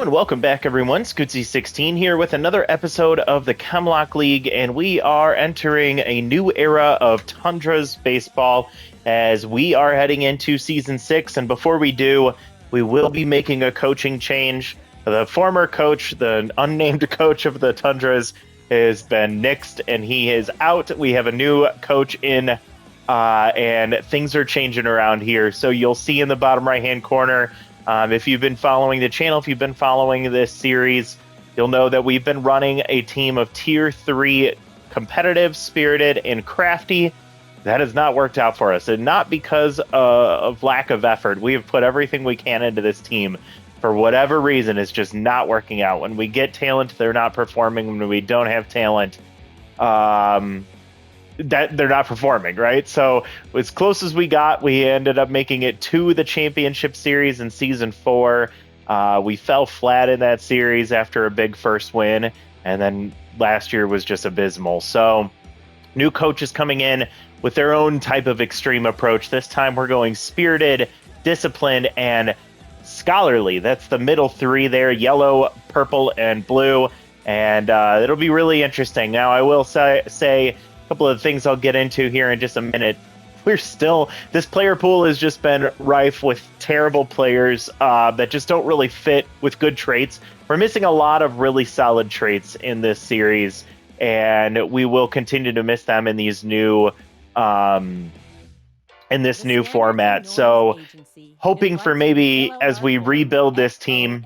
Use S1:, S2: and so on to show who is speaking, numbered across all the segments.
S1: And welcome back, everyone. Scootsy16 here with another episode of the Chemlock League, and we are entering a new era of Tundra's baseball as we are heading into Season 6. And before we do, we will be making a coaching change. The former coach, the unnamed coach of the Tundras, has been nixed, and he is out. We have a new coach in, and things are changing around here. So you'll see in the bottom right-hand corner, if you've been following the channel, if you've been following this series, you'll know that we've been running a team of Tier 3 competitive, spirited, and crafty. That has not worked out for us, and not because of lack of effort. We have put everything we can into this team. For whatever reason, it's just not working out. When we get talent, they're not performing. When we don't have talent, that they're not performing, right? So as close as we got, we ended up making it to the championship series in Season 4. We fell flat in that series after a big first win, and then last year was just abysmal. So new coaches coming in with their own type of extreme approach. This time we're going spirited, disciplined, and scholarly. That's the middle three there: yellow, purple, and blue. And it'll be really interesting. Now, I will say couple of things I'll get into here in just a minute. This player pool has just been rife with terrible players that just don't really fit with good traits. We're missing a lot of really solid traits in this series, and we will continue to miss them in these new format. So hoping for maybe as we rebuild this team,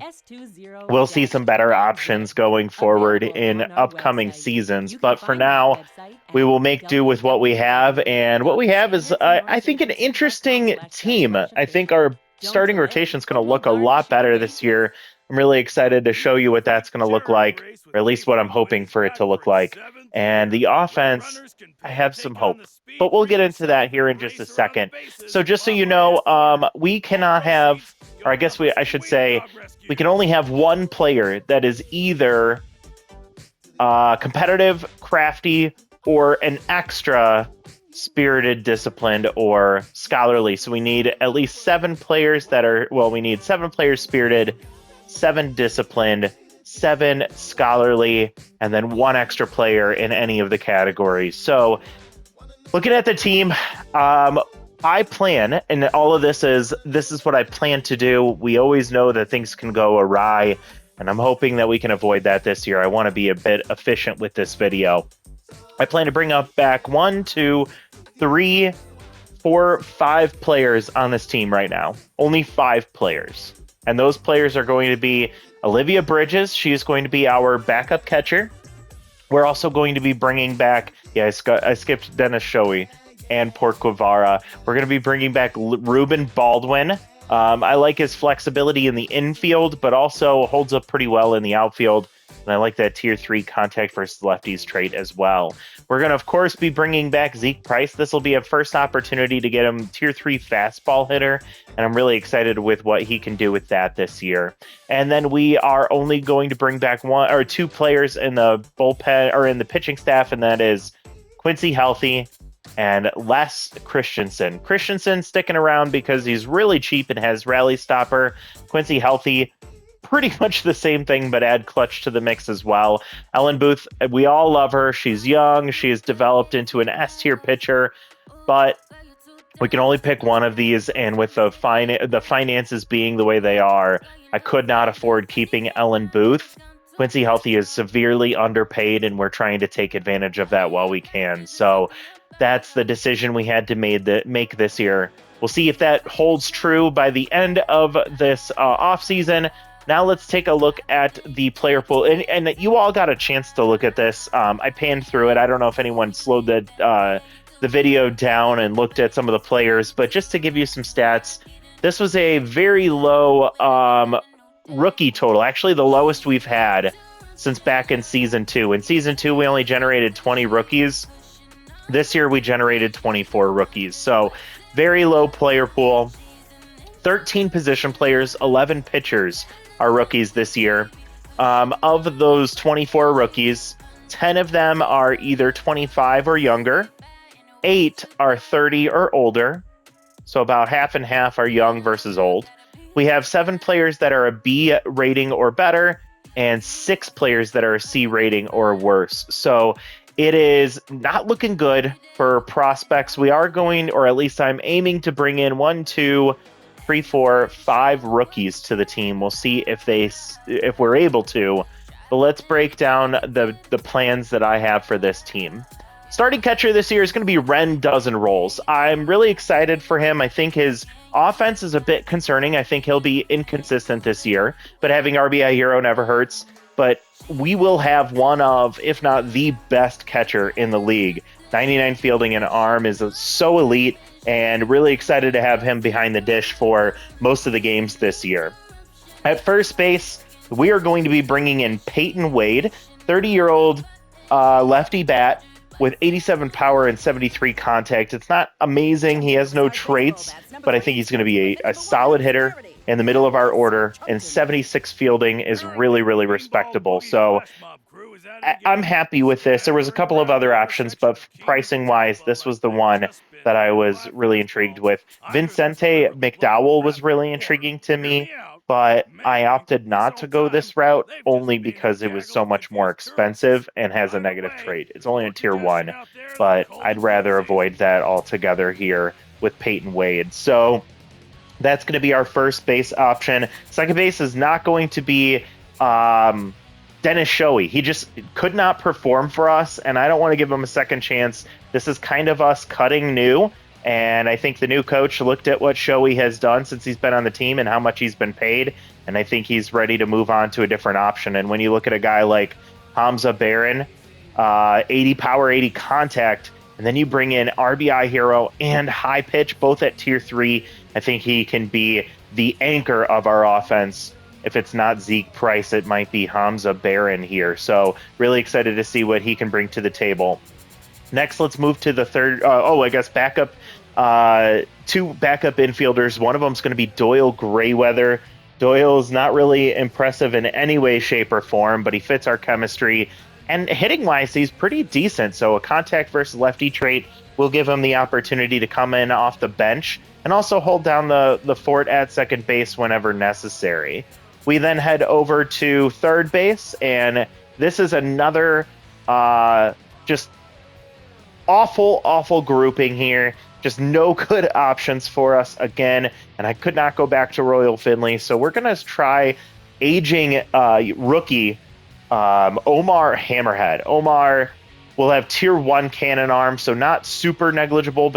S1: we'll see some better options going forward in upcoming seasons. But for now, we will make do with what we have. And what we have is, I think, an interesting team. I think our starting rotation is going to look a lot better this year. I'm really excited to show you what that's going to look like, or at least what I'm hoping for it to look like. And the offense, I have some hope. But we'll get into that here in just a second. So just so you know, we cannot have, or I guess I should say, we can only have one player that is either competitive, crafty, or an extra spirited, disciplined, or scholarly. So we need at least 7 players we need 7 players spirited, 7 disciplined, 7 scholarly, and then 1 extra player in any of the categories. So looking at the team, I plan, and all of this is what I plan to do. We always know that things can go awry, and I'm hoping that we can avoid that this year. I want to be a bit efficient with this video. I plan to bring up back 1, 2, 3, 4, 5 players on this team right now. Only 5 players. And those players are going to be Olivia Bridges. She is going to be our backup catcher. We're also going to be bringing back, I skipped Dennis Shoei and Port Guevara. We're going to be bringing back Ruben Baldwin. I like his flexibility in the infield, but also holds up pretty well in the outfield. And I like that Tier 3 contact versus lefties trait as well. We're going to, of course, be bringing back Zeke Price. This will be a first opportunity to get him Tier 3 fastball hitter, and I'm really excited with what he can do with that this year. And then we are only going to bring back 1 or 2 players in the bullpen or in the pitching staff, and that is Quincy Healthy and Les Christensen. Christensen sticking around because he's really cheap and has rally stopper. Quincy Healthy, pretty much the same thing, but add clutch to the mix as well. Ellen Booth, we all love her. She's young. She has developed into an S-tier pitcher, but we can only pick one of these, and with the finances being the way they are, I could not afford keeping Ellen Booth. Quincy Healthy is severely underpaid, and we're trying to take advantage of that while we can. So that's the decision we had to make this year. We'll see if that holds true by the end of this offseason. Now let's take a look at the player pool, and you all got a chance to look at this. I panned through it. I don't know if anyone slowed the video down and looked at some of the players, but just to give you some stats, this was a very low rookie total, actually the lowest we've had since back in Season 2. In Season 2, we only generated 20 rookies. This year, we generated 24 rookies, so very low player pool. 13 position players, 11 pitchers are rookies this year. Of those 24 rookies, 10 of them are either 25 or younger. 8 are 30 or older. So about half and half are young versus old. We have 7 players that are a B rating or better, and 6 players that are a C rating or worse. So it is not looking good for prospects. We are going, or at least I'm aiming to bring in 1, 2, 3, 4, 5 rookies to the team. We'll see if we're able to. But let's break down the plans that I have for this team. Starting catcher this year is going to be Ren Dozen Rolls. I'm really excited for him. I think his offense is a bit concerning. I think he'll be inconsistent this year, but having RBI hero never hurts. But we will have one of, if not the best catcher in the league. 99 fielding and arm is so elite, and really excited to have him behind the dish for most of the games this year. At first base, we are going to be bringing in Peyton Wade, 30-year-old lefty bat with 87 power and 73 contact. It's not amazing. He has no traits, but I think he's going to be a solid hitter in the middle of our order, and 76 fielding is really, really respectable. So I'm happy with this. There was a couple of other options, but pricing-wise, this was the one that I was really intrigued with. Vincente McDowell was really intriguing to me, but I opted not to go this route only because it was so much more expensive and has a negative trait. It's only a tier 1, but I'd rather avoid that altogether here with Peyton Wade. So that's going to be our first base option. Second base is not going to be Dennis Shoei. He just could not perform for us, and I don't want to give him a second chance. This is kind of us cutting new, and I think the new coach looked at what Shoei has done since he's been on the team and how much he's been paid, and I think he's ready to move on to a different option. And when you look at a guy like Hamza Barron, 80 power, 80 contact, and then you bring in RBI hero and high pitch, both at tier 3, I think he can be the anchor of our offense. If it's not Zeke Price, it might be Hamza Barron here. So really excited to see what he can bring to the table. Next, let's move to the third. Backup. 2 backup infielders. One of them is going to be Doyle Grayweather. Doyle is not really impressive in any way, shape, or form, but he fits our chemistry. And hitting-wise, he's pretty decent. So a contact versus lefty trait will give him the opportunity to come in off the bench and also hold down the fort at second base whenever necessary. We then head over to third base, and this is another just awful grouping here. Just no good options for us again, and I could not go back to Royal Finley, so we're going to try aging rookie Omar Hammerhead. Omar will have tier 1 cannon arm, so not super negligible,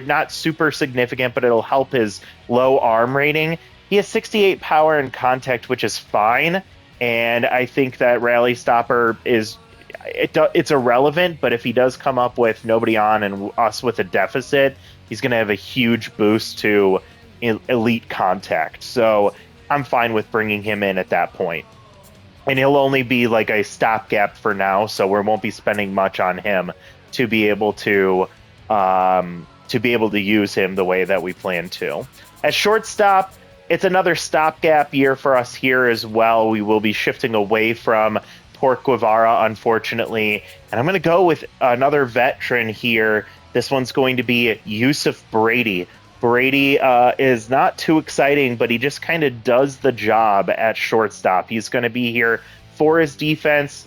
S1: not super significant, but it'll help his low arm rating. He has 68 power and contact, which is fine, and I think that rally stopper it's irrelevant, but if he does come up with nobody on and us with a deficit, he's going to have a huge boost to elite contact. So I'm fine with bringing him in at that point. And he'll only be like a stopgap for now, so we won't be spending much on him to be able to use him the way that we plan to. At shortstop, it's another stopgap year for us here as well. We will be shifting away from Port Guevara, unfortunately, and I'm going to go with another veteran here. This one's going to be Yusuf Brady. Brady is not too exciting, but he just kind of does the job at shortstop. He's going to be here for his defense,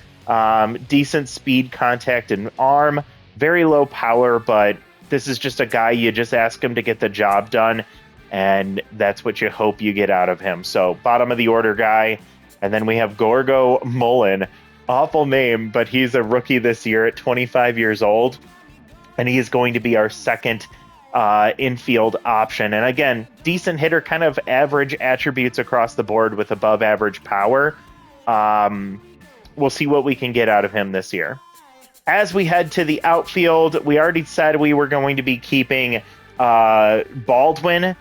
S1: decent speed, contact, and arm, very low power, but this is just a guy you just ask him to get the job done, and that's what you hope you get out of him. So bottom of the order guy. And then we have Gorgo Mullen. Awful name, but he's a rookie this year at 25 years old. And he is going to be our second infield option. And again, decent hitter, kind of average attributes across the board with above average power. We'll see what we can get out of him this year. As we head to the outfield, we already said we were going to be keeping Baldwin.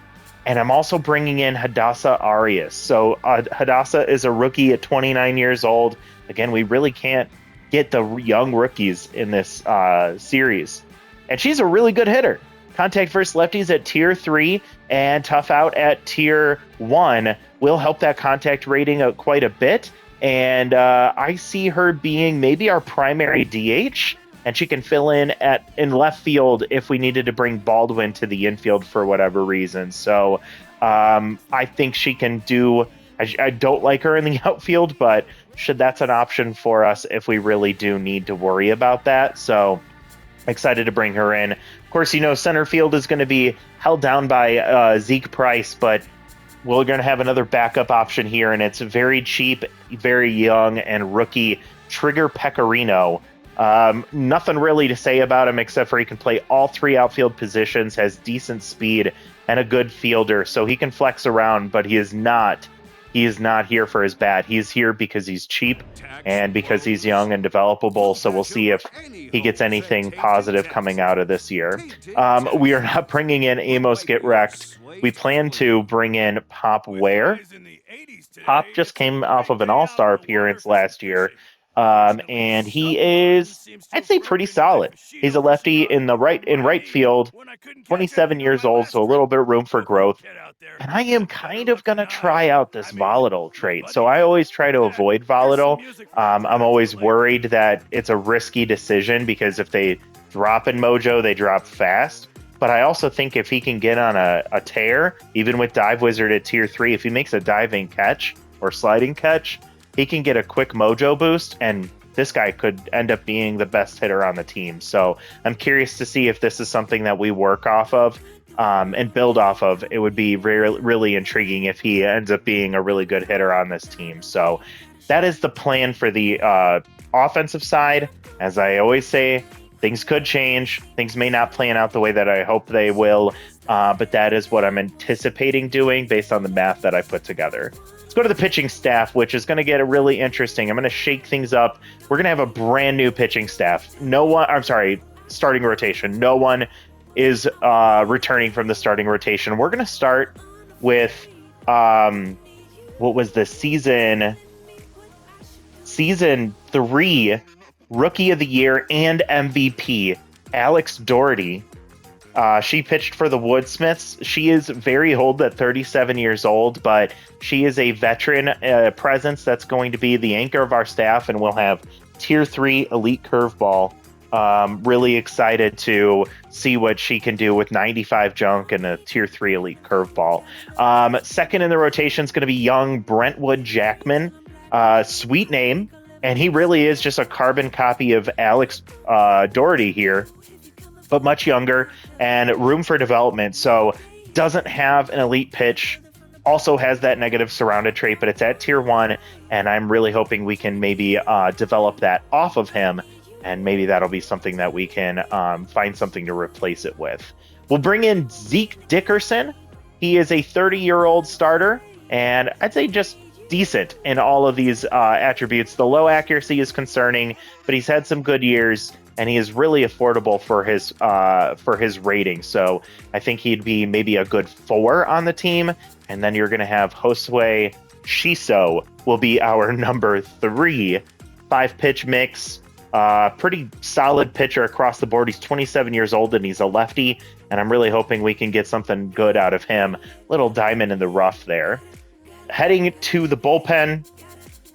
S1: And I'm also bringing in Hadassah Arias. So Hadassah is a rookie at 29 years old. Again, we really can't get the young rookies in this series. And she's a really good hitter. Contact versus lefties at tier 3 and tough out at tier 1 will help that contact rating out quite a bit. And I see her being maybe our primary DH. and she can fill in in left field if we needed to bring Baldwin to the infield for whatever reason. So I think she can do. I don't like her in the outfield, but that's an option for us if we really do need to worry about that. So excited to bring her in. Of course, center field is going to be held down by Zeke Price, but we're going to have another backup option here, and it's very cheap, very young, and rookie Trigger Pecorino. Nothing really to say about him except for he can play all three outfield positions, has decent speed, and a good fielder, so he can flex around, but he is not here for his bat. He's here because he's cheap and because he's young and developable, so we'll see if he gets anything positive coming out of this year. We are not bringing in Amos Get Wrecked. We plan to bring in Pop Ware. Pop just came off of an all-star appearance last year, and he is, I'd say, pretty solid. He's a lefty in right field, 27 years old, so a little bit of room for growth. And I am kind of going to try out this volatile trait. So I always try to avoid volatile. I'm always worried that it's a risky decision because if they drop in mojo, they drop fast. But I also think if he can get on a tear, even with Dive Wizard at tier 3, if he makes a diving catch or sliding catch, he can get a quick mojo boost, and this guy could end up being the best hitter on the team. So I'm curious to see if this is something that we work off of and build off of. It would be really intriguing if he ends up being a really good hitter on this team. So that is the plan for the offensive side. As I always say, things could change. Things may not plan out the way that I hope they will, but that is what I'm anticipating doing based on the math that I put together. Let's go to the pitching staff, which is going to get really interesting. I'm going to shake things up. We're going to have a brand new pitching staff. Starting rotation. No one is returning from the starting rotation. We're going to start with what was the season 3 Rookie of the Year and MVP, Alex Doherty. She pitched for the Woodsmiths. She is very old at 37 years old, but she is a veteran presence that's going to be the anchor of our staff, and we'll have tier 3 elite curveball. Really excited to see what she can do with 95 junk and a tier 3 elite curveball. Second in the rotation is going to be young Brentwood Jackman. Sweet name, and he really is just a carbon copy of Alex Doherty here, but much younger and room for development. So doesn't have an elite pitch, also has that negative surrounded trait, but it's at tier 1, and I'm really hoping we can maybe develop that off of him, and maybe that'll be something that we can find something to replace it with. We'll bring in Zeke Dickerson. He is a 30-year-old starter, and I'd say just decent in all of these attributes. The low accuracy is concerning, but he's had some good years, and he is really affordable for his rating. So I think he'd be maybe a good 4 on the team. And then you're going to have Josue Shiso will be our number 3. 5-pitch mix, pretty solid pitcher across the board. He's 27 years old and he's a lefty, and I'm really hoping we can get something good out of him. Little diamond in the rough there. Heading to the bullpen,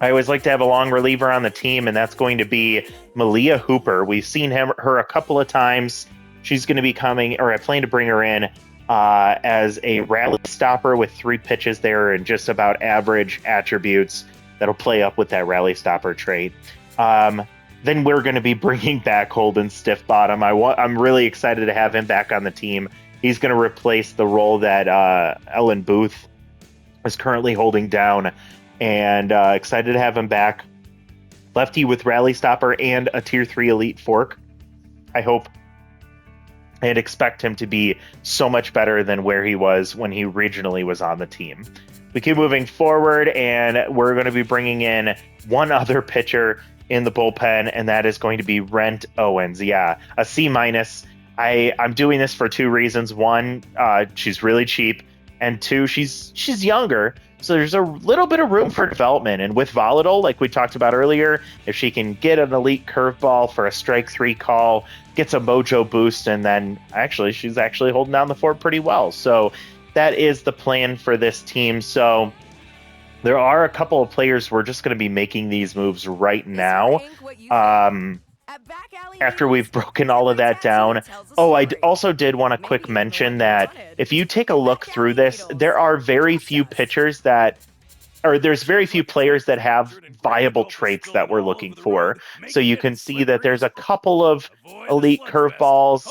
S1: I always like to have a long reliever on the team, and that's going to be Malia Hooper. We've seen her a couple of times. She's going to be coming, or I plan to bring her in as a rally stopper with 3 pitches there and just about average attributes that'll play up with that rally stopper trait. Then we're going to be bringing back Holden Stiffbottom. I'm really excited to have him back on the team. He's going to replace the role that Ellen Booth is currently holding down, and excited to have him back. Lefty with rally stopper and a tier 3 elite fork. I hope and expect him to be so much better than where he was when he originally was on the team. We keep moving forward, and we're going to be bringing in one other pitcher in the bullpen, and that is going to be Rent Owens. Yeah, a C-. I'm doing this for 2 reasons. 1, she's really cheap, and 2, she's younger, so there's a little bit of room for development. And with Volatile, like we talked about earlier, if she can get an elite curveball for a strike 3 call, gets a mojo boost, and then she's actually holding down the fort pretty well. So that is the plan for this team. So there are a couple of players we're just going to be making these moves right now. after we've broken all of that down. Oh, I also did want to quick mention that if you take a look through this, there are very few pitchers that, or there's very few players that have viable traits that we're looking for. So you can see that there's a couple of elite curveballs,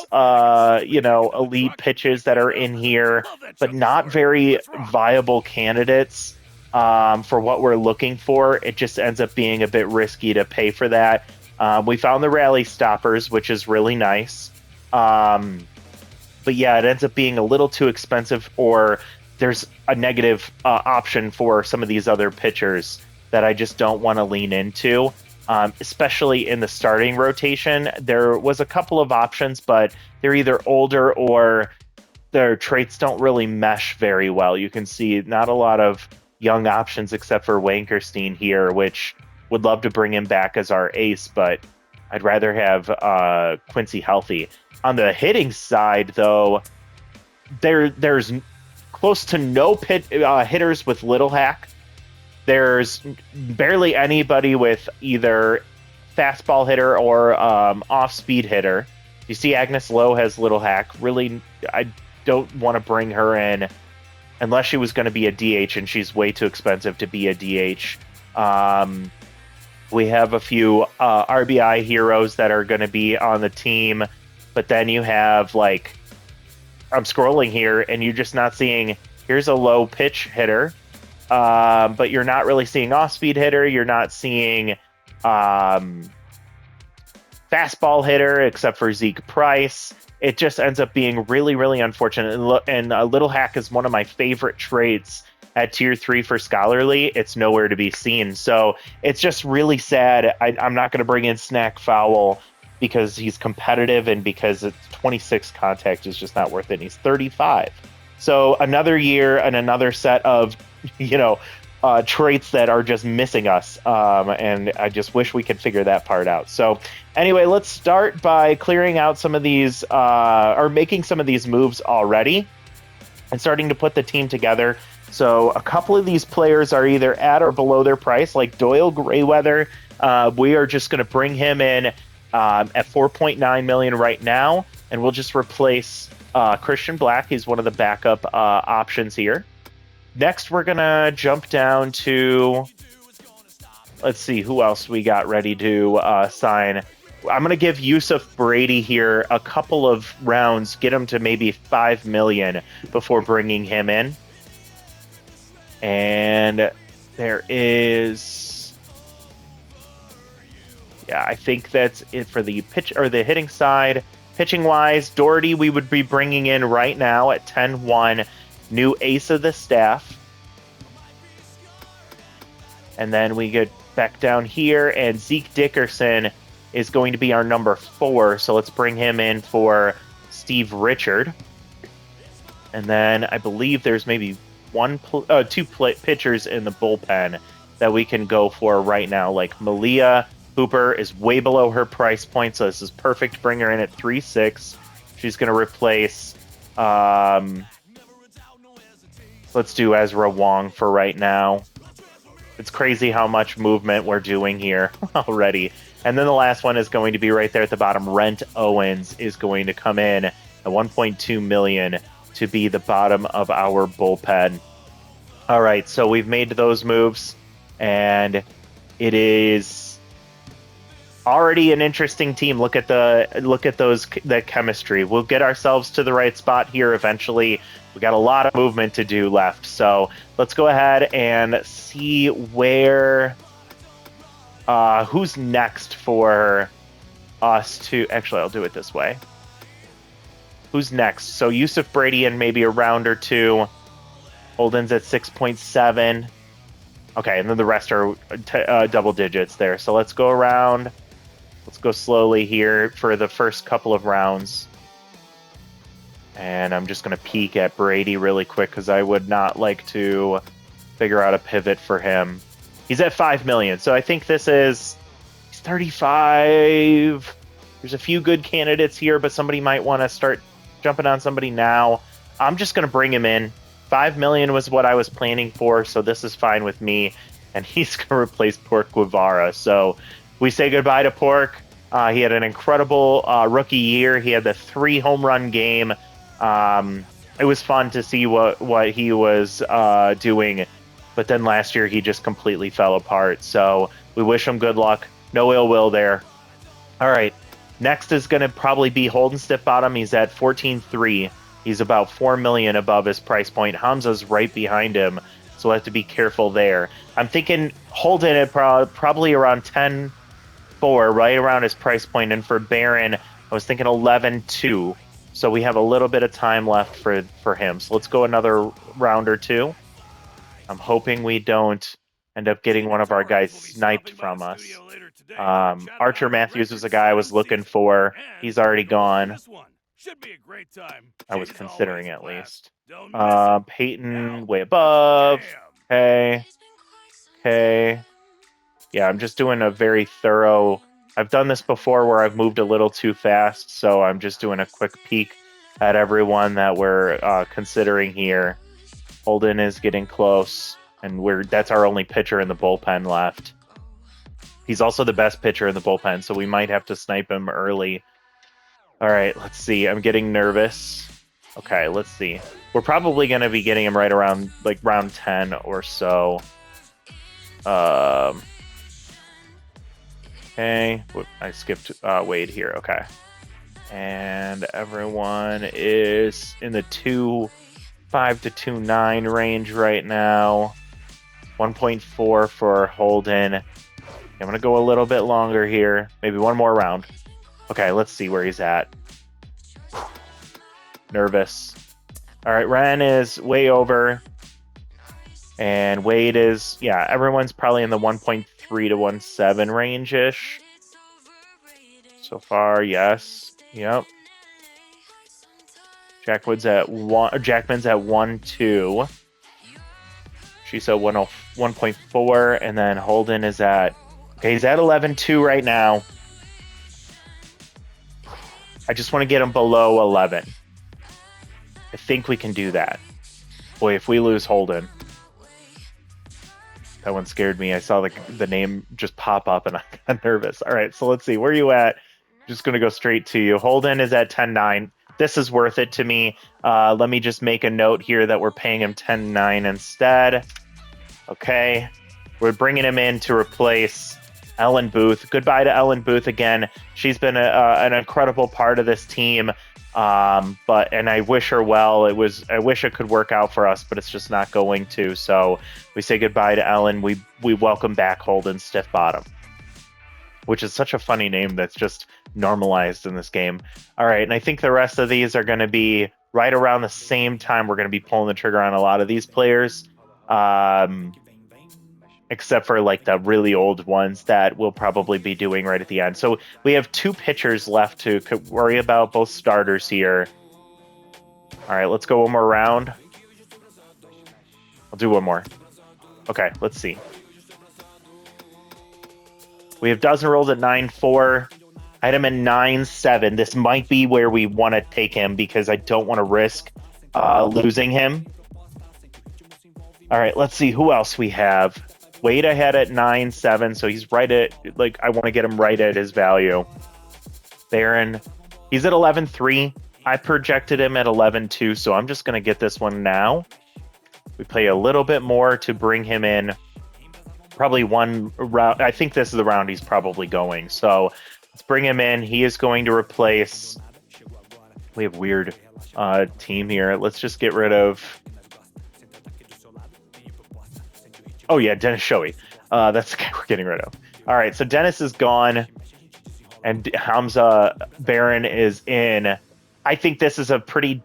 S1: elite pitches that are in here, but not very viable candidates for what we're looking for. It just ends up being a bit risky to pay for that. We found the rally stoppers, which is really nice. But yeah, it ends up being a little too expensive, or there's a negative option for some of these other pitchers that I just don't want to lean into, especially in the starting rotation. There was a couple of options, but they're either older or their traits don't really mesh very well. You can see not a lot of young options except for Wankerstein here, which would love to bring him back as our ace, but I'd rather have Quincy healthy. On the hitting side, though, there's close to no hitters with Little Hack. There's barely anybody with either fastball hitter or off-speed hitter. You see Agnes Lowe has Little Hack. Really, I don't want to bring her in unless she was going to be a DH, and she's way too expensive to be a DH. We have a few RBI heroes that are going to be on the team, but then you have, like, I'm scrolling here, and you're just not seeing, here's a low pitch hitter, but you're not really seeing off-speed hitter, you're not seeing fastball hitter, except for Zeke Price. It just ends up being really, really unfortunate, and Little Hack is one of my favorite traits at tier 3 for Scholarly. It's nowhere to be seen. So it's just really sad. I'm not going to bring in Snack Fowl because he's competitive and because it's 26 contact is just not worth it. And he's 35. So another year and another set of, traits that are just missing us. And I just wish we could figure that part out. So anyway, let's start by clearing out some of these, or making some of these moves already and starting to put the team together. So a couple of these players are either at or below their price, like Doyle Grayweather. We are just going to bring him in at 4.9 million right now, and we'll just replace Christian Black. He's one of the backup options here. Next, we're going to jump down to, let's see, who else we got ready to sign. I'm going to give Yusuf Brady here a couple of rounds, get him to maybe 5 million before bringing him in. And there is, I think that's it for the pitch or the hitting side. Pitching wise, Doherty we would be bringing in right now at 10-1, new ace of the staff. And then we get back down here, and Zeke Dickerson is going to be our number 4. So let's bring him in for Steve Richard. And then I believe there's maybe two pitchers in the bullpen that we can go for right now. Like Malia Hooper is way below her price point, so this is perfect. Bring her in at 3.6. She's going to replace, let's do Ezra Wong for right now. It's crazy how much movement we're doing here already. And then the last one is going to be right there at the bottom. Rent Owens is going to come in at 1.2 million to be the bottom of our bullpen. All right, so we've made those moves, and it is already an interesting team. Look at the chemistry. We'll get ourselves to the right spot here eventually. We got a lot of movement to do left, so let's go ahead and see where who's next for us to. Actually, I'll do it this way. Who's next? So Yusuf Brady in maybe a round or two. Holden's at 6.7. Okay, and then the rest are double digits there. So let's go around. Let's go slowly here for the first couple of rounds. And I'm just going to peek at Brady really quick because I would not like to figure out a pivot for him. He's at 5 million, so I think this is... He's 35. There's a few good candidates here, but somebody might want to start jumping on somebody now. I'm just going to bring him in. 5 million was what I was planning for, so this is fine with me. And he's going to replace Pork Guevara. So we say goodbye to Pork. He had an incredible rookie year. He had the 3 home run game. It was fun to see what he was doing. But then last year, he just completely fell apart. So we wish him good luck. No ill will there. All right. Next is going to probably be Holden Stiff Bottom. He's at 14.3. He's about 4 million above his price point. Hamza's right behind him. So we'll have to be careful there. I'm thinking Holden at probably around 10.4, right around his price point. And for Baron, I was thinking 11.2. So we have a little bit of time left for him. So let's go another round or two. I'm hoping we don't end up getting one of our guys sniped from us. Archer Matthews was a guy I was looking for. He's already gone. I was considering at least. Peyton way above. Okay. Yeah, I'm just doing a very thorough... I've done this before where I've moved a little too fast, so I'm just doing a quick peek at everyone that we're considering here. Holden is getting close, and that's our only pitcher in the bullpen left. He's also the best pitcher in the bullpen, so we might have to snipe him early. All right, let's see. I'm getting nervous. Okay, let's see. We're probably going to be getting him right around like round 10 or so. Okay, I skipped Wade here. Okay. And everyone is in the 2.5 to 2.9 range right now. 1.4 for Holden. I'm going to go a little bit longer here. Maybe one more round. Okay, let's see where he's at. Nervous. All right, Ren is way over. And Wade is, yeah, everyone's probably in the 1.3 to 1.7 range-ish. So far, yes. Yep. Jackman's at 1.2. She's at 1.4, and then Holden is at, okay, he's at 11.2 right now. I just want to get him below 11. I think we can do that. Boy, if we lose Holden. That one scared me. I saw the name just pop up and I got nervous. All right, so let's see. Where are you at? Just going to go straight to you. Holden is at 10.9. This is worth it to me. Let me just make a note here that we're paying him 10.9 instead. Okay. We're bringing him in to replace Ellen Booth. Goodbye to Ellen Booth again. She's been an incredible part of this team. And I wish her well. I wish it could work out for us, but it's just not going to. So we say goodbye to Ellen. We welcome back Holden Stiff Bottom, which is such a funny name that's just normalized in this game. All right, and I think the rest of these are going to be right around the same time. We're going to be pulling the trigger on a lot of these players, except for like the really old ones that we'll probably be doing right at the end. So we have 2 pitchers left to worry about, both starters here. All right, let's go one more round. I'll do one more. Okay, let's see. We have dozen rolls at 9.4. I had him at 9.7. This might be where we want to take him because I don't want to risk losing him. All right, let's see who else we have. Wade I had at 9.7, so he's right at, like, I want to get him right at his value. Baron, he's at 11.3. I projected him at 11.2, so I'm just going to get this one now. We pay a little bit more to bring him in. Probably one round. I think this is the round he's probably going. So let's bring him in. He is going to replace. We have weird team here. Let's just get rid of. Oh yeah, Dennis Shoei. That's the guy we're getting rid of. All right, so Dennis is gone, and Hamza Baron is in. I think this is a pretty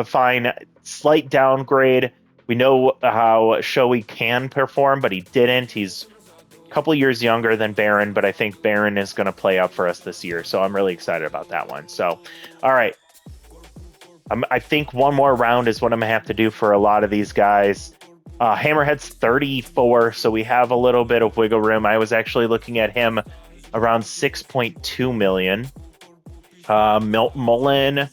S1: fine, slight downgrade. We know how Shoei can perform, but he didn't. He's a couple years younger than Baron, but I think Baron is going to play up for us this year, so I'm really excited about that one. So, all right. I think one more round is what I'm going to have to do for a lot of these guys. Hammerhead's 34, so we have a little bit of wiggle room. I was actually looking at him around 6.2 million. Mullen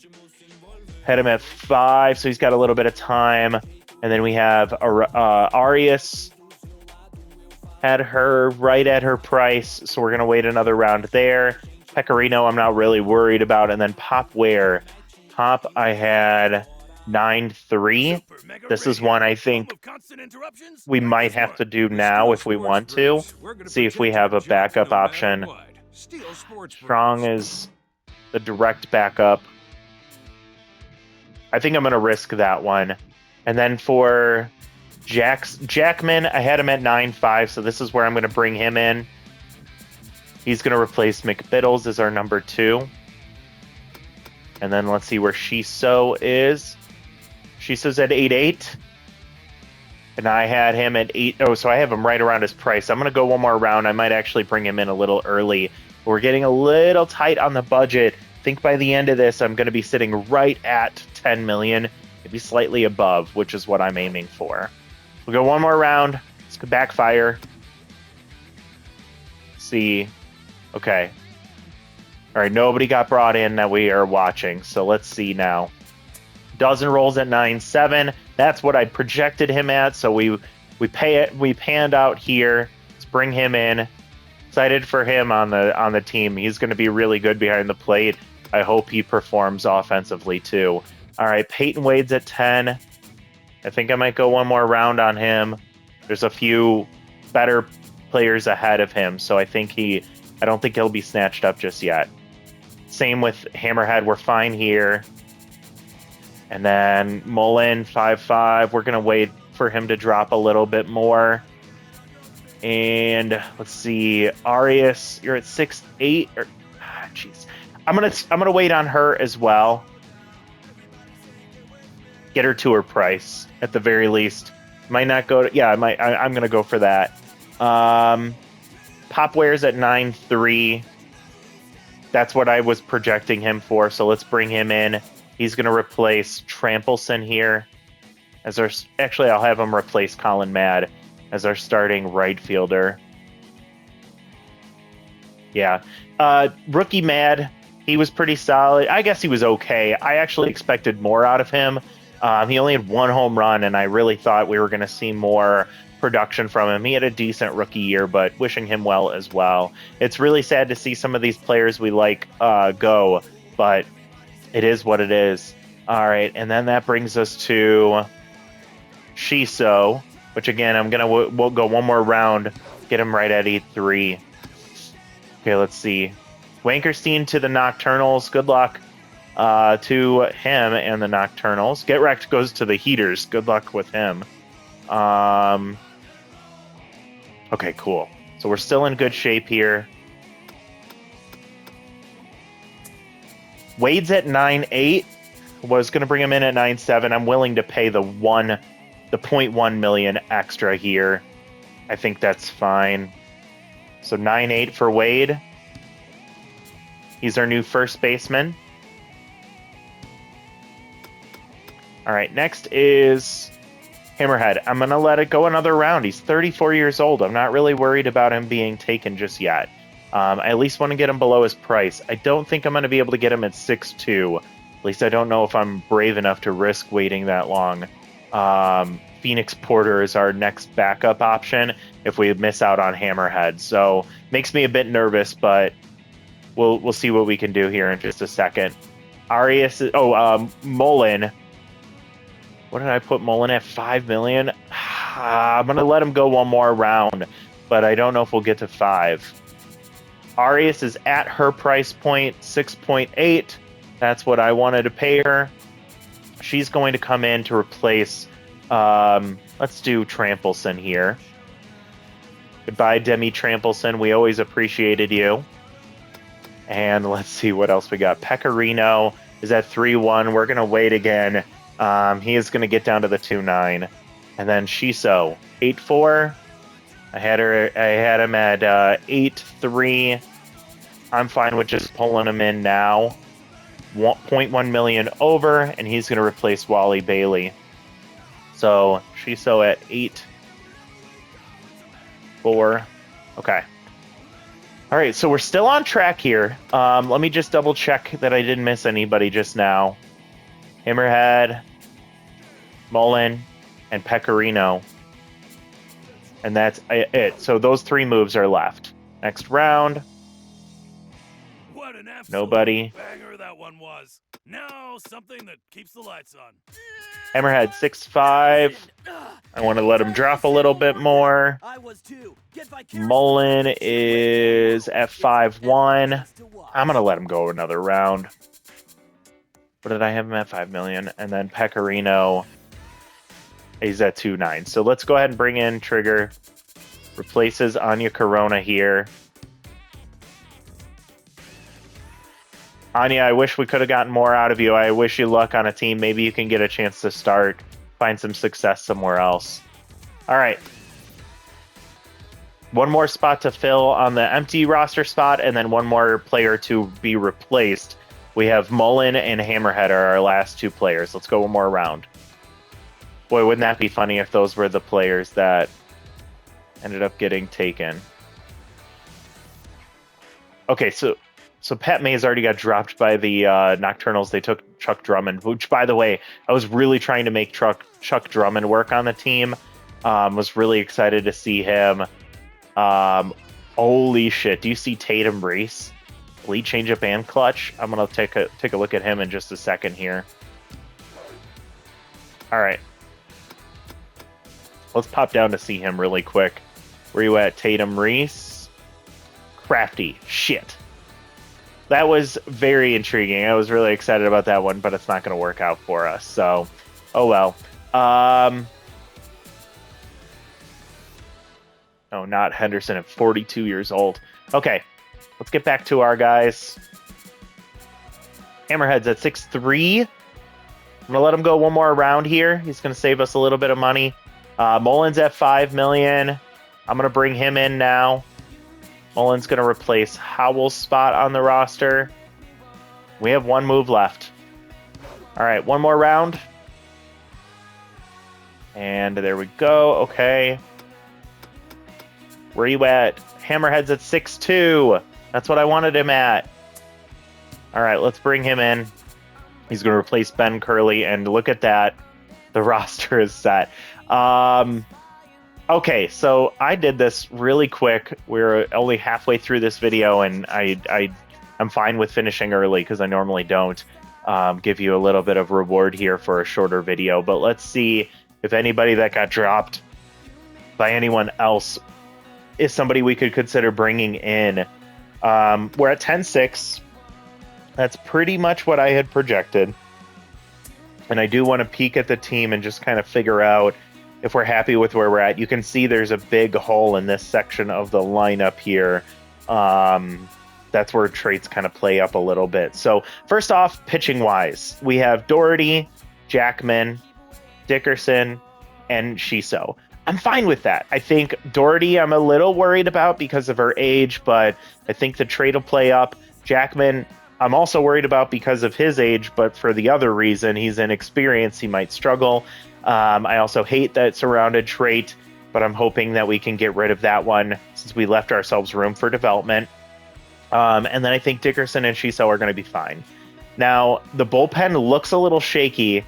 S1: had him at 5, so he's got a little bit of time. And then we have Arias had her right at her price, so we're going to wait another round there. Pecorino, I'm not really worried about. And then Pop where? Pop, I had 9-3. This is one I think we might have to do now if we want to. See if we have a backup option. Strong is the direct backup. I think I'm going to risk that one. And then for Jackman, I had him at 9-5, so this is where I'm going to bring him in. He's going to replace McBiddles as our number 2. And then let's see where Shiso is. Shiso's at 8-8. And I had him at 8. Oh, so I have him right around his price. I'm going to go one more round. I might actually bring him in a little early. We're getting a little tight on the budget. I think by the end of this, I'm going to be sitting right at 10 million, maybe slightly above, which is what I'm aiming for. We'll go one more round. Let's go backfire. See. Okay. All right, nobody got brought in that we are watching, so let's see now. Dozen rolls at 9-7. That's what I projected him at, so we panned out here. Let's bring him in. Excited for him on the team. He's going to be really good behind the plate. I hope he performs offensively too. All right, Peyton Wade's at 10. I think I might go one more round on him. There's a few better players ahead of him, so I don't think he'll be snatched up just yet. Same with Hammerhead. We're fine here. And then Mullen, 5-5. We're going to wait for him to drop a little bit more. And let's see, Arias, you're at 6-8. Jeez, I'm gonna wait on her as well. Get her to her price at the very least. Might not go to, yeah, I'm gonna go for that. Popware's at 9-3. That's what I was projecting him for. So let's bring him in. He's gonna replace Trampelson here. Actually, I'll have him replace Colin Madd as our starting right fielder. Yeah. Rookie Madd, he was pretty solid. I guess he was okay. I actually expected more out of him. He only had 1 home run, and I really thought we were going to see more production from him. He had a decent rookie year, but wishing him well as well. It's really sad to see some of these players we like go, but it is what it is. All right, and then that brings us to Shiso, which again, we'll go one more round, get him right at 8-3. Okay, let's see. Wankerstein to the Nocturnals. Good luck to him and the Nocturnals. Get Wrecked goes to the Heaters. Good luck with him. Okay, cool. So we're still in good shape here. Wade's at 9-8. Was going to bring him in at 9-7. I'm willing to pay the 0.1 million extra here. I think that's fine. So 9-8 for Wade. He's our new first baseman. All right, next is Hammerhead. I'm going to let it go another round. He's 34 years old. I'm not really worried about him being taken just yet. I at least want to get him below his price. I don't think I'm going to be able to get him at 6-2. At least I don't know if I'm brave enough to risk waiting that long. Phoenix Porter is our next backup option if we miss out on Hammerhead. So makes me a bit nervous, but we'll see what we can do here in just a second. Arias, Mullen. What did I put Mullen at? 5 million? I'm going to let him go one more round, but I don't know if we'll get to 5. Arias is at her price point, 6.8. That's what I wanted to pay her. She's going to come in to replace, let's do Trampelson here. Goodbye, Demi Trampelson. We always appreciated you. And let's see what else we got. Pecorino is at 3-1. We're going to wait again. He is going to get down to the 2-9. And then Shiso, 8-4. I had him at 8-3. I'm fine with just pulling him in now. 0.1 million over, and he's going to replace Wally Bailey. So Shiso at 8-4. Okay. All right, so we're still on track here. Let me just double check that I didn't miss anybody just now. Hammerhead, Mullen, and Pecorino. And that's it. So those 3 moves are left. Next round. Nobody.
S2: Banger that one was. Now something that keeps the lights on.
S1: Hammerhead 6'5". I want to let him drop a little bit more. Mullen is at 5'1". I'm going to let him go another round. What did I have him at? 5 million. And then Pecorino, he's at 2.9. So let's go ahead and bring in Trigger. Replaces Anya Corona here. Anya, I wish we could have gotten more out of you. I wish you luck on a team. Maybe you can get a chance to start, find some success somewhere else. All right. One more spot to fill on the empty roster spot, and then one more player to be replaced. We have Mullen and Hammerhead are our last two players. Let's go one more round. Boy, wouldn't that be funny if those were the players that ended up getting taken. Okay, so Pat May's already got dropped by the Nocturnals. They took Chuck Drummond, which, by the way, I was really trying to make Chuck Drummond work on the team. Was really excited to see him. Holy shit. Do you see Tatum Reese? Lead changeup and clutch. I'm going to take a look at him in just a second here. All right. Let's pop down to see him really quick. Where you at, Tatum Reese? Crafty. Shit. That was very intriguing. I was really excited about that one, but it's not going to work out for us. So, oh well. Oh, not Henderson at 42 years old. Okay, let's get back to our guys. Hammerhead's at 6'3". I'm going to let him go one more round here. He's going to save us a little bit of money. Mullen's at 5 million. I'm going to bring him in now. Mullen's going to replace Howell's spot on the roster. We have one move left. All right, one more round. And there we go. Okay. Where are you at? Hammerhead's at 6'2". That's what I wanted him at. All right, let's bring him in. He's going to replace Ben Curley, and look at that. The roster is set. Okay, so I did this really quick. We're only halfway through this video, and I'm fine with finishing early because I normally don't. Give you a little bit of reward here for a shorter video. But let's see if anybody that got dropped by anyone else is somebody we could consider bringing in. We're at 10-6. That's pretty much what I had projected. And I do want to peek at the team and just kind of figure out if we're happy with where we're at. You can see there's a big hole in this section of the lineup here. That's where traits kind of play up a little bit. So first off, pitching-wise, we have Doherty, Jackman, Dickerson, and Shiso. I'm fine with that. I think Doherty I'm a little worried about because of her age, but I think the trade will play up. Jackman, I'm also worried about because of his age, but for the other reason, he's inexperienced. He might struggle. I also hate that surrounded trait, but I'm hoping that we can get rid of that one since we left ourselves room for development. And then I think Dickerson and Shiso are going to be fine. Now, the bullpen looks a little shaky,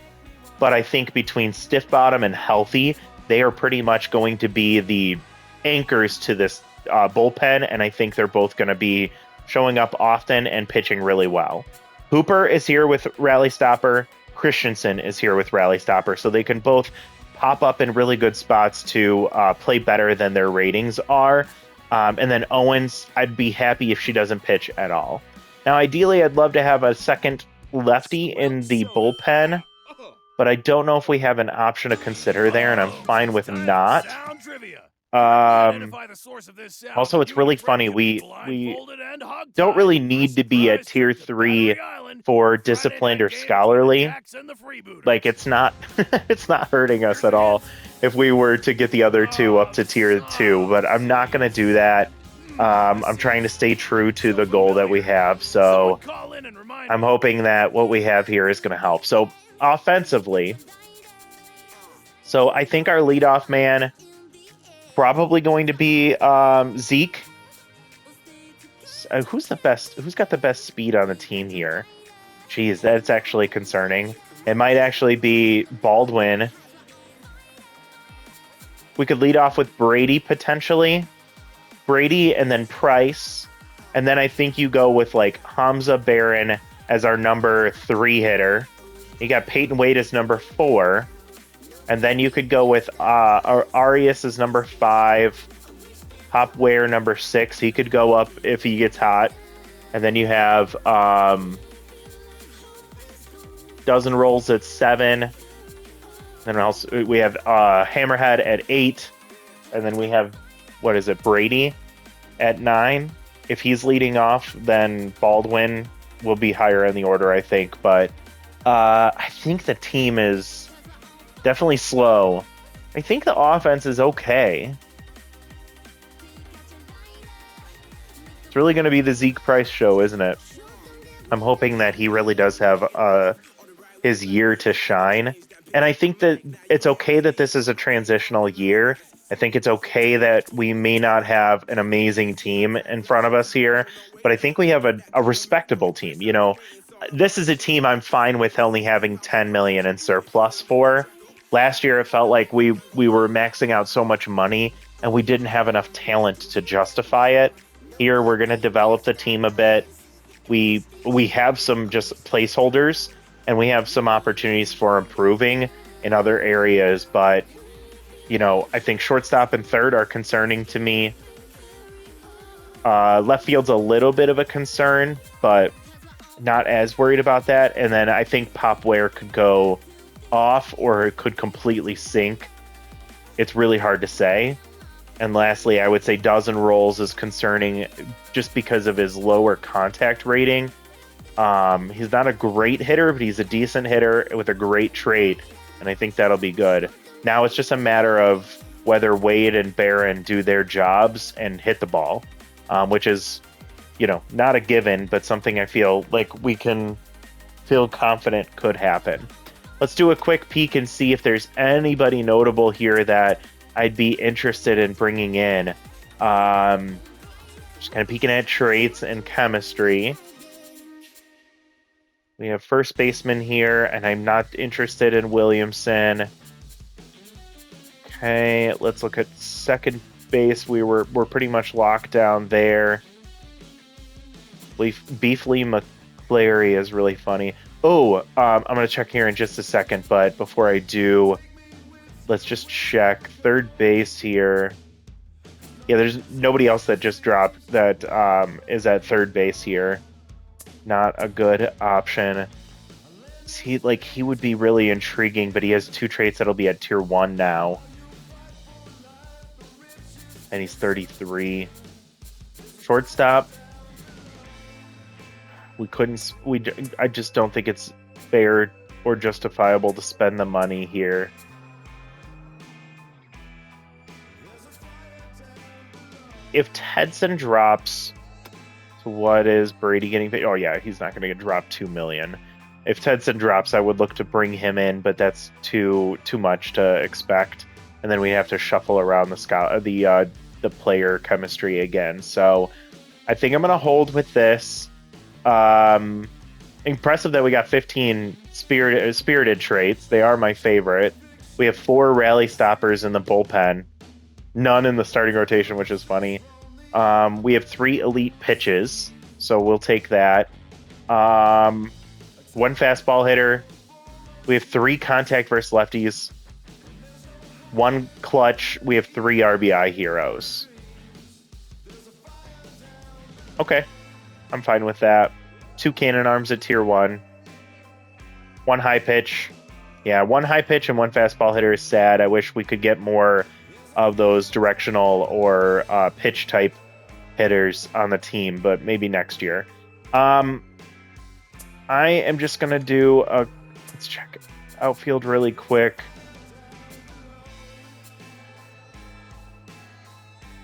S1: but I think between stiff bottom and healthy, they are pretty much going to be the anchors to this bullpen, and I think they're both going to be showing up often and pitching really well. Hooper is here with Rally Stopper. Christensen is here with Rally Stopper, so they can both pop up in really good spots to play better than their ratings are. And then Owens, I'd be happy if she doesn't pitch at all. Now, ideally, I'd love to have a second lefty in the bullpen, but I don't know if we have an option to consider there, and I'm fine with not. Also, it's really funny. We don't really need to be at tier 3 for disciplined or scholarly. Like, it's not it's not hurting us at all if we were to get the other two up to tier 2, but I'm not going to do that. I'm trying to stay true to the goal that we have, so I'm hoping that what we have here is going to help. So offensively, so I think our leadoff man probably going to be Zeke. Who's got the best speed on the team here? Jeez, that's actually concerning. It might actually be Baldwin. We could lead off with Brady potentially. Brady and then Price. And then I think you go with like Hamza Barron as our number 3 hitter. You got Peyton Wade as number 4. And then you could go with Arias as number 5. Hop Ware number 6. He could go up if he gets hot. And then you have Dozen Rolls at 7. Then also we have Hammerhead at 8. And then we have, what is it, Brady at 9. If he's leading off, then Baldwin will be higher in the order, I think. But I think the team is definitely slow. I think the offense is okay. It's really going to be the Zeke Price show, isn't it? I'm hoping that he really does have his year to shine. And I think that it's okay that this is a transitional year. I think it's okay that we may not have an amazing team in front of us here, but I think we have a respectable team. You know, this is a team I'm fine with only having 10 million in surplus for. Last year, it felt like we were maxing out so much money and we didn't have enough talent to justify it. Here, we're going to develop the team a bit. We have some just placeholders and we have some opportunities for improving in other areas, but you know, I think shortstop and third are concerning to me. Left field's a little bit of a concern, but not as worried about that. And then I think Pop Ware could go off or it could completely sink. It's really hard to say. And lastly, I would say Dozen Rolls is concerning just because of his lower contact rating. He's not a great hitter, but he's a decent hitter with a great trait, and I think that'll be good. Now it's just a matter of whether Wade and Barron do their jobs and hit the ball, which is, you know, not a given, but something I feel like we can feel confident could happen. Let's do a quick peek and see if there's anybody notable here that I'd be interested in bringing in. Just kind of peeking at traits and chemistry. We have first baseman here, and I'm not interested in Williamson. Okay, let's look at second base. We're pretty much locked down there. Beefly McClary is really funny. Oh, I'm going to check here in just a second, but before I do, let's just check third base here. Yeah, there's nobody else that just dropped that is at third base here. Not a good option. He would be really intriguing, but he has 2 traits that'll be at tier 1 now. And he's 33. Shortstop. I just don't think it's fair or justifiable to spend the money here. If Tedson drops, so what is Brady getting paid? Oh yeah, he's not going to get dropped 2 million. If Tedson drops, I would look to bring him in, but that's too much to expect. And then we have to shuffle around the player chemistry again. So I think I'm going to hold with this. Impressive that we got 15 spirited traits. They are my favorite. We have 4 rally stoppers in the bullpen. None in the starting rotation, which is funny. We have 3 elite pitches, so we'll take that. 1 fastball hitter. We have 3 contact versus lefties. 1 clutch. We have 3 RBI heroes. Okay, I'm fine with that. 2 cannon arms at tier 1. 1 high pitch. Yeah, 1 high pitch and 1 fastball hitter is sad. I wish we could get more of those directional or pitch type hitters on the team, but maybe next year. I am just gonna do let's check outfield really quick.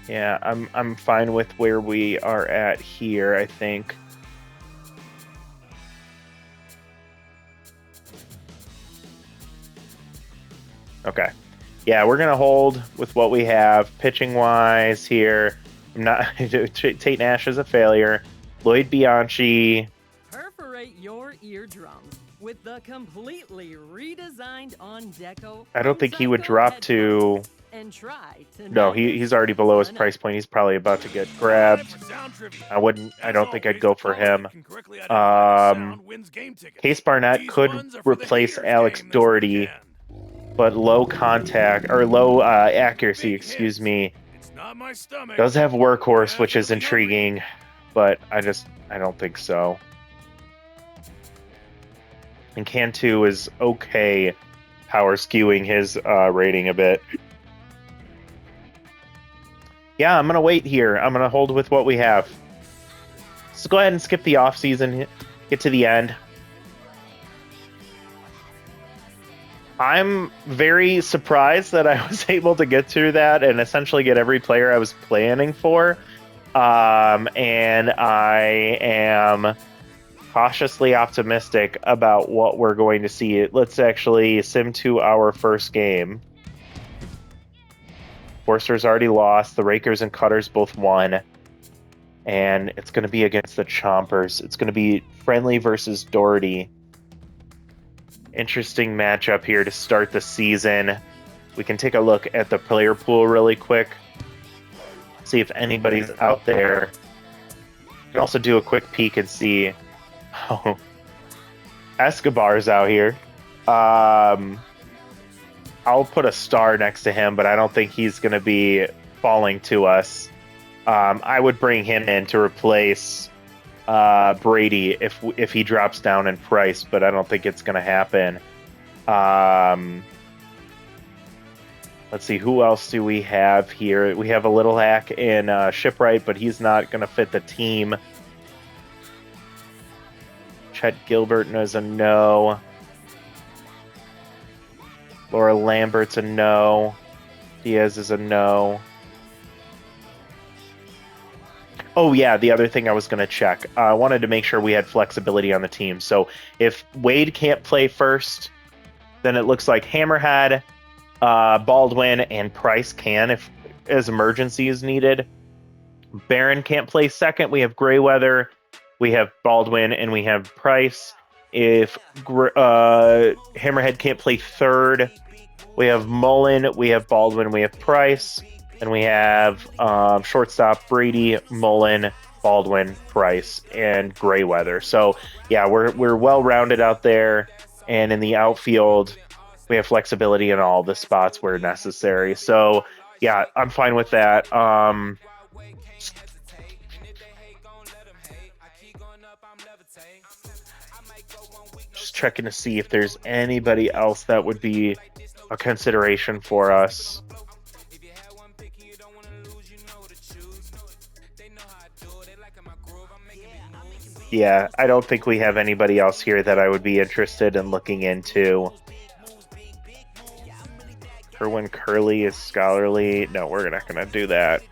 S1: Yeah, I'm fine with where we are at here, I think. Okay. Yeah, we're going to hold with what we have pitching-wise here. Tate Nash is a failure. Lloyd Bianchi.
S3: Perforate your eardrums with the completely redesigned On Deco.
S1: I don't think he would drop to
S3: and try to
S1: No,
S3: name
S1: he's already below his
S3: one
S1: price point. He's probably about to get grabbed. I don't think I'd go for him. Case Barnett could replace Alex Doherty, but low contact or low accuracy, excuse me, does have workhorse, which is intriguing, but I don't think so. And Cantu is okay power skewing his rating a bit. Yeah, I'm going to wait here. I'm going to hold with what we have. Let's go ahead and skip the off season, get to the end. I'm very surprised that I was able to get through that and essentially get every player I was planning for. And I am cautiously optimistic about what we're going to see. Let's actually sim to our first game. Forster's already lost. The Rakers and Cutters both won. And it's going to be against the Chompers. It's going to be Friendly versus Doherty. Interesting matchup here to start the season. We can take a look at the player pool really quick. See if anybody's out there. We can also do a quick peek and see. Oh, Escobar's out here. I'll put a star next to him, but I don't think he's going to be falling to us. I would bring him in to replace Brady if he drops down in price, but I don't think it's going to happen. Let's see, who else do we have here? We have a little hack in Shipwright, but he's not going to fit the team. Chet Gilbert is a no. Laura Lambert's a no. Diaz is a no. Oh, yeah, the other thing I was going to check. I wanted to make sure we had flexibility on the team. So if Wade can't play first, then it looks like Hammerhead, Baldwin, and Price can if as emergency is needed. Barron can't play second. We have Grayweather, we have Baldwin, and we have Price. If Hammerhead can't play third, we have Mullen, we have Baldwin, we have Price. And we have shortstop Brady, Mullen, Baldwin, Price, and Grayweather. So, yeah, we're well-rounded out there. And in the outfield, we have flexibility in all the spots where necessary. So, yeah, I'm fine with that. Just checking to see if there's anybody else that would be a consideration for us. Yeah, I don't think we have anybody else here that I would be interested in looking into. Kerwin Curley is scholarly. No, we're not going to do that.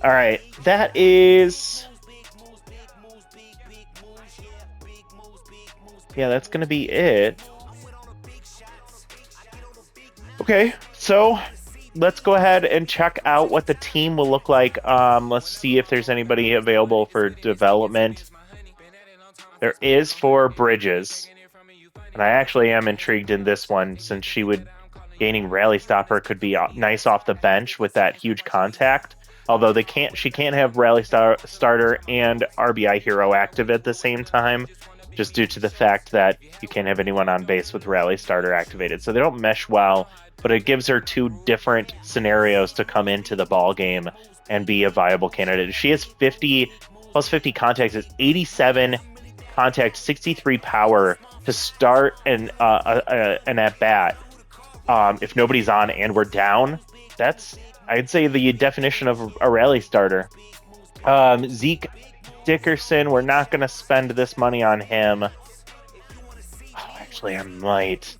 S1: All right, that is... Yeah, that's going to be it. Okay, so... let's go ahead and check out what the team will look like. Let's see if there's anybody available for development. There is for Bridges. And I actually am intrigued in this one since she would gaining Rally Stopper could be nice off the bench with that huge contact. Although she can't have Rally Starter and RBI Hero active at the same time, just due to the fact that you can't have anyone on base with Rally Starter activated. So they don't mesh well. But it gives her two different scenarios to come into the ball game and be a viable candidate. She has 50 plus 50 contacts. It's 87 contact, 63 power to start an at bat. If nobody's on and we're down, that's I'd say the definition of a rally starter. Zeke Dickerson, we're not going to spend this money on him. Oh, actually, I might.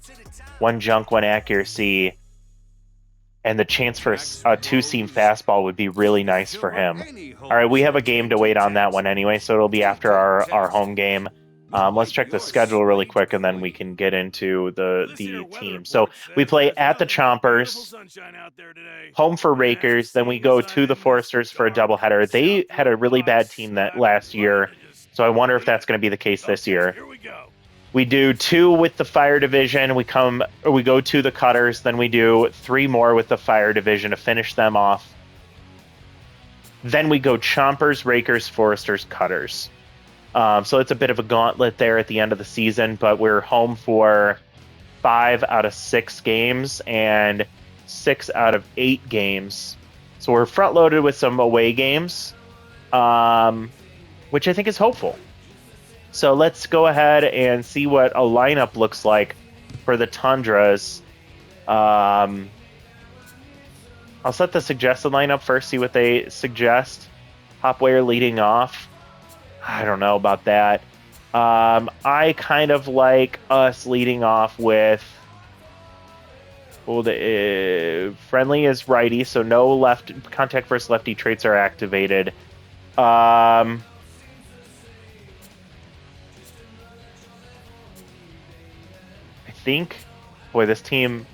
S1: One junk, one accuracy, and the chance for a two-seam fastball would be really nice for him. All right, we have a game to wait on that one anyway, so it'll be after our home game. Let's check the schedule really quick, and then we can get into the team. So we play at the Chompers, home for Rakers, then we go to the Foresters for a doubleheader. They had a really bad team that last year, so I wonder if that's going to be the case this year. We do 2 with the fire division. We go to the cutters. Then we do 3 more with the fire division to finish them off. Then we go chompers, rakers, foresters, cutters. So it's a bit of a gauntlet there at the end of the season, but we're home for 5 out of 6 games and 6 out of 8 games. So we're front loaded with some away games, which I think is hopeful. So let's go ahead and see what a lineup looks like for the Tundras. I'll set the suggested lineup first, see what they suggest. Hopware leading off. I don't know about that. I kind of like us leading off with... friendly is righty, so no left contact versus lefty traits are activated. I think, boy, this team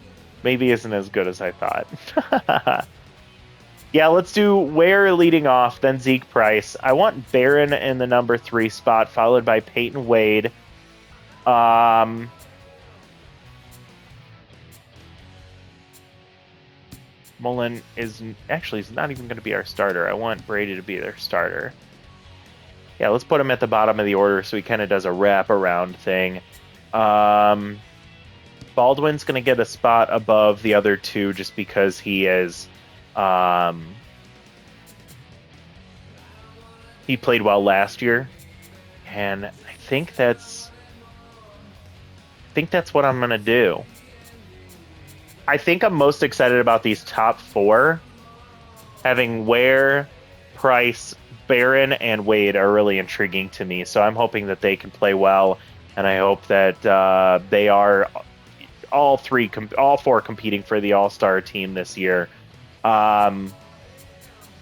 S1: maybe isn't as good as I thought. Yeah, let's do Ware leading off, then Zeke Price. I want Barron in the number 3 spot, followed by Peyton Wade. Mullen is not even going to be our starter. I want Brady to be their starter. Yeah, let's put him at the bottom of the order so he kind of does a wraparound thing. Baldwin's going to get a spot above the other 2 just because he is... he played well last year, and I think that's what I'm going to do. I think I'm most excited about these top 4. Having Ware, Price, Barron, and Wade are really intriguing to me. So I'm hoping that they can play well, and I hope that they are all 4 competing for the All-Star team this year. And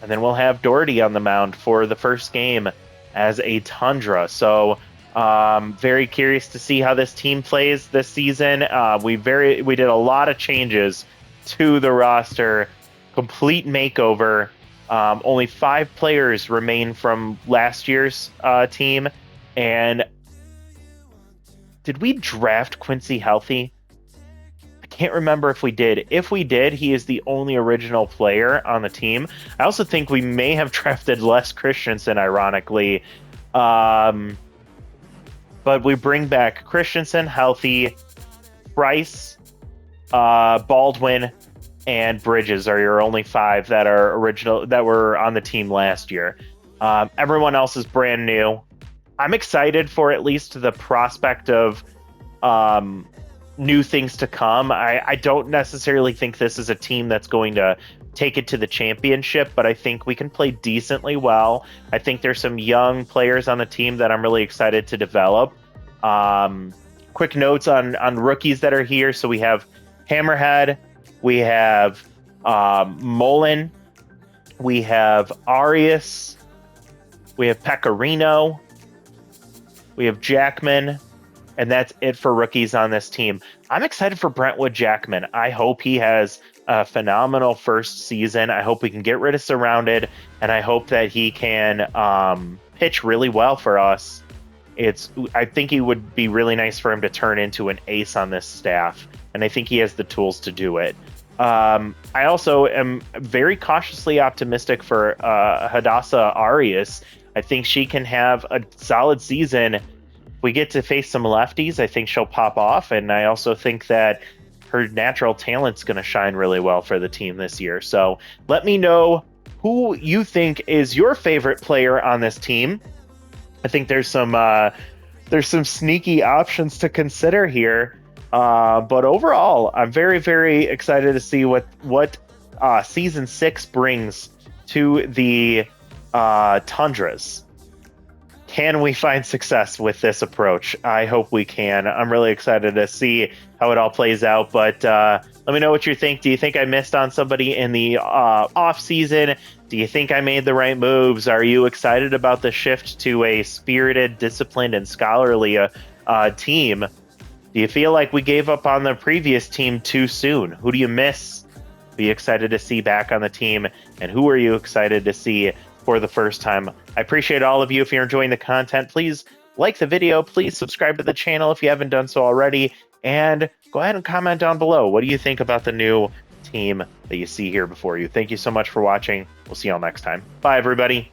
S1: then we'll have Doherty on the mound for the first game as a Tundra. So very curious to see how this team plays this season. We did a lot of changes to the roster, complete makeover. Only 5 players remain from last year's team. And did we draft Quincy Healthy? I can't remember if we did. If we did, he is the only original player on the team. I also think we may have drafted Les Christensen, ironically. But we bring back Christensen, Healthy, Price, Baldwin, and Bridges are your only 5 that are original, that were on the team last year. Everyone else is brand new. I'm excited for at least the prospect of new things to come. I don't necessarily think this is a team that's going to take it to the championship, but I think we can play decently well. I think there's some young players on the team that I'm really excited to develop. Quick notes on rookies that are here. So we have Hammerhead, we have Mullen, we have Arias, we have Pecorino, we have Jackman, and that's it for rookies on this team. I'm excited for Brentwood Jackman. I hope he has a phenomenal first season. I hope we can get rid of Surrounded, and I hope that he can pitch really well for us. I think he would be really nice for him to turn into an ace on this staff, and I think he has the tools to do it. I also am very cautiously optimistic for Hadassah Arias. I think she can have a solid season. We get to face some lefties, I think she'll pop off, and I also think that her natural talent's going to shine really well for the team this year. So let me know who you think is your favorite player on this team. I think there's some sneaky options to consider here, but overall, I'm very, very excited to see what season 6 brings to the Tundras. Can we find success with this approach? I hope we can. I'm really excited to see how it all plays out, but let me know what you think. Do you think I missed on somebody in the off season? Do you think I made the right moves? Are you excited about the shift to a spirited, disciplined, and scholarly team? Do you feel like we gave up on the previous team too soon? Who do you miss? Be excited to see back on the team, and who are you excited to see for the first time? I appreciate all of you. If you're enjoying the content, please like the video. Please subscribe to the channel if you haven't done so already. And go ahead and comment down below. What do you think about the new team that you see here before you? Thank you so much for watching. We'll see y'all next time. Bye, everybody.